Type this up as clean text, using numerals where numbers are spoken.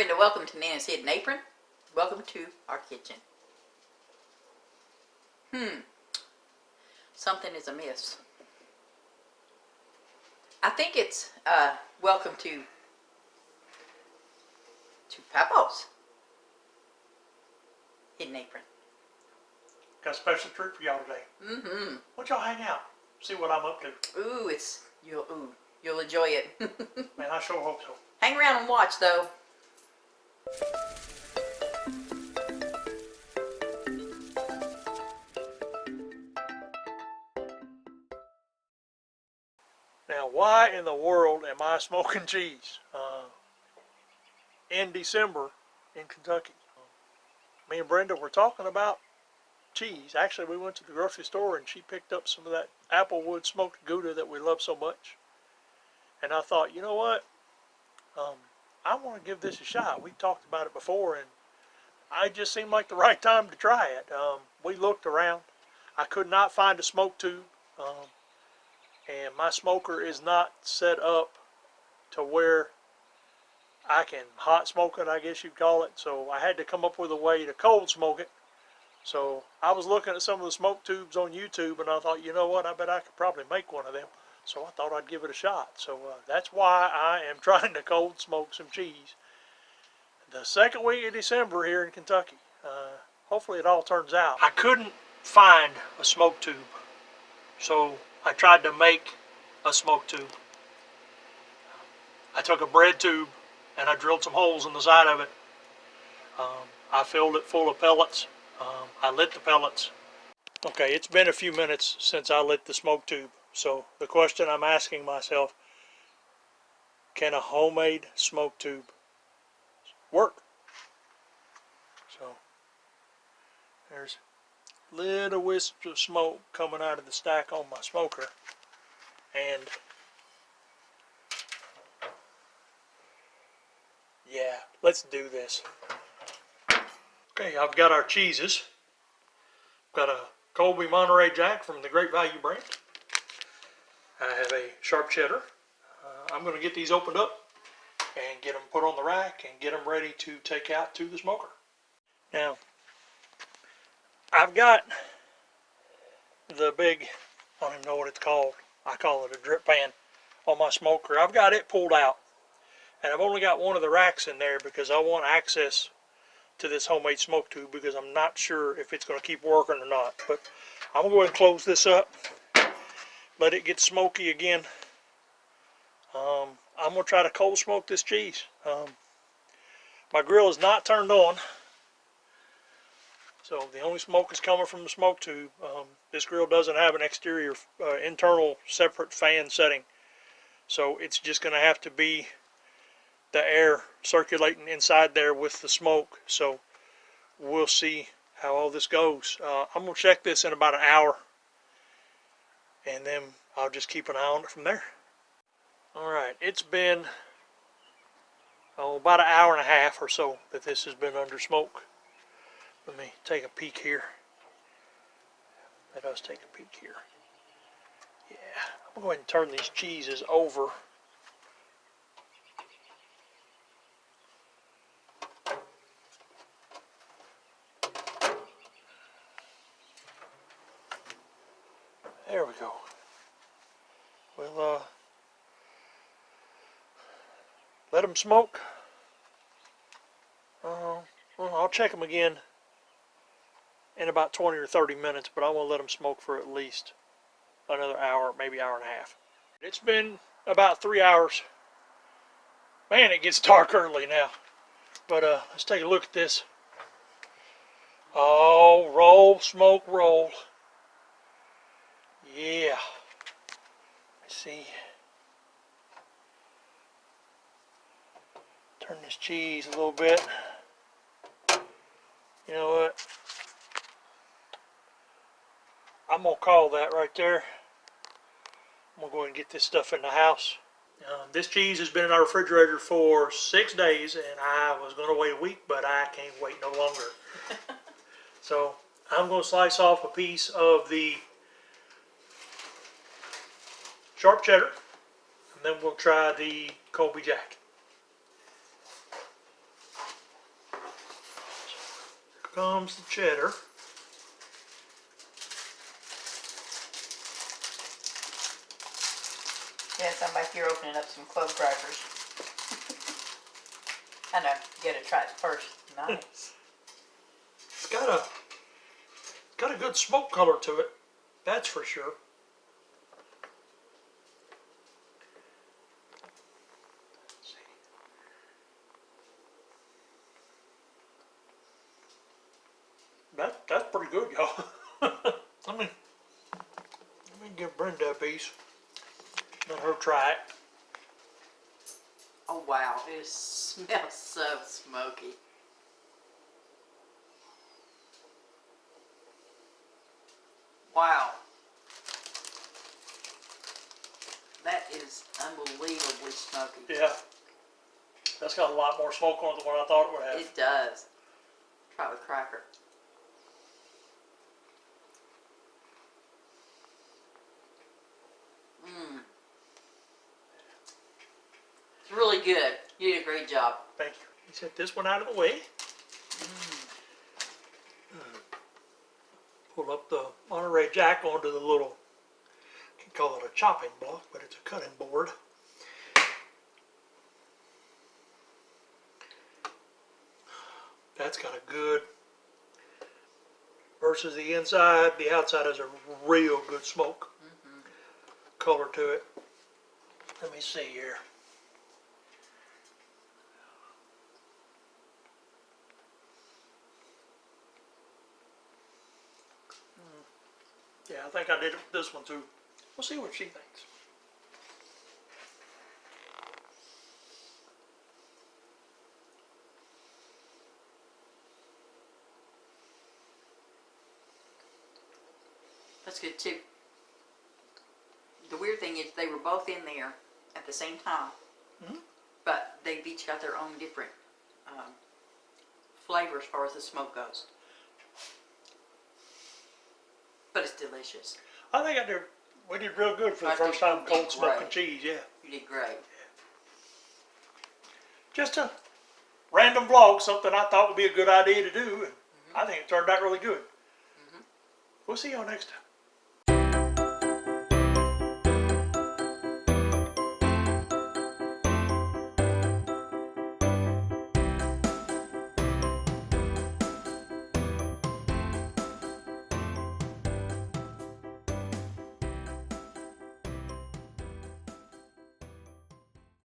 Brenda. Welcome to Nana's Hidden Apron. Welcome to our kitchen. Something is amiss. I think it's welcome to Papa's Hidden Apron. Got a special treat for y'all today. Why don't y'all hang out? See what I'm up to. Ooh, you'll enjoy it. Man, I sure hope so. Hang around and watch, though. Now, why in the world am I smoking cheese in December in Kentucky? Me and Brenda were talking about cheese. Actually, we went to the grocery store and she picked up some of that applewood smoked Gouda that we love so much. And I thought, you know what? I want to give this a shot. We talked about it before, and it just seemed like the right time to try it. We looked around. I could not find a smoke tube. And my smoker is not set up to where I can hot smoke it, I guess you'd call it. So I had to come up with a way to cold smoke it. So I was looking at some of the smoke tubes on YouTube, and I thought, you know what, I bet I could probably make one of them. So I thought I'd give it a shot. So that's why I am trying to cold smoke some cheese the second week of December here in Kentucky. Hopefully it all turns out. I couldn't find a smoke tube, so I tried to make a smoke tube. I took a bread tube and I drilled some holes in the side of it. I filled it full of pellets. I lit the pellets. Okay, it's been a few minutes since I lit the smoke tube. So the question I'm asking myself, can a homemade smoke tube work? So there's little wisps of smoke coming out of the stack on my smoker, and yeah, let's do this. Okay, I've got our cheeses. Got a Colby Monterey Jack from the Great Value brand. I have a sharp cheddar. I'm going to get these opened up and get them put on the rack and get them ready to take out to the smoker. Now, I've got the big, I don't even know what it's called, I call it a drip pan, on my smoker. I've got it pulled out, and I've only got one of the racks in there because I want access to this homemade smoke tube, because I'm not sure if it's going to keep working or not. But I'm going to go ahead and close this up, let it get smoky again. I'm going to try to cold smoke this cheese. My grill is not turned on, so the only smoke is coming from the smoke tube. This grill doesn't have an exterior, internal separate fan setting, so it's just going to have to be the air circulating inside there with the smoke. So we'll see how all this goes. I'm going to check this in about an hour, and then I'll just keep an eye on it from there. Alright, it's been about an hour and a half or so that this has been under smoke. Let me take a peek here. Let us take a peek here. Yeah, I'm going to go ahead and turn these cheeses over. There we go. We'll let them smoke. Well, I'll check them again in about 20 or 30 minutes, but I want to let them smoke for at least another hour, maybe hour and a half. It's been about 3 hours. Man, it gets dark early now. But let's take a look at this. Oh, roll, smoke, roll. Yeah. Let's see. Turn this cheese a little bit. You know what? I'm going to call that right there. I'm going to go ahead and get this stuff in the house. This cheese has been in our refrigerator for 6 days, and I was going to wait a week, but I can't wait no longer. So I'm going to slice off a piece of the sharp cheddar, and then we'll try the Colby Jack. comes the cheddar. Yes, I'm back here opening up some clove crackers. I know, you gotta try it first. Nice. It's got a good smoke color to it. That's for sure. That's pretty good, y'all. let me give Brenda a piece. Let her try it. Oh wow, it smells so smoky. Wow. That is unbelievably smoky. Yeah. That's got a lot more smoke on it than what I thought it would have. It does. Try it with cracker. Mmm. It's really good. You did a great job. Thank you. You set this one out of the way. Pull up the Monterey Jack onto the little, you can call it a chopping block, but it's a cutting board. That's got a good, versus the inside, the outside has a real good smoke color to it. Let me see here. Yeah, I think I did this one too. We'll see what she thinks. That's good too. The weird thing is they were both in there at the same time, but they've each got their own different flavor as far as the smoke goes. But it's delicious. I think we did real good for the I first think time you did cold smoking great. cheese, yeah. You did great. Just a random vlog, something I thought would be a good idea to do, and I think it turned out really good. We'll see y'all next time.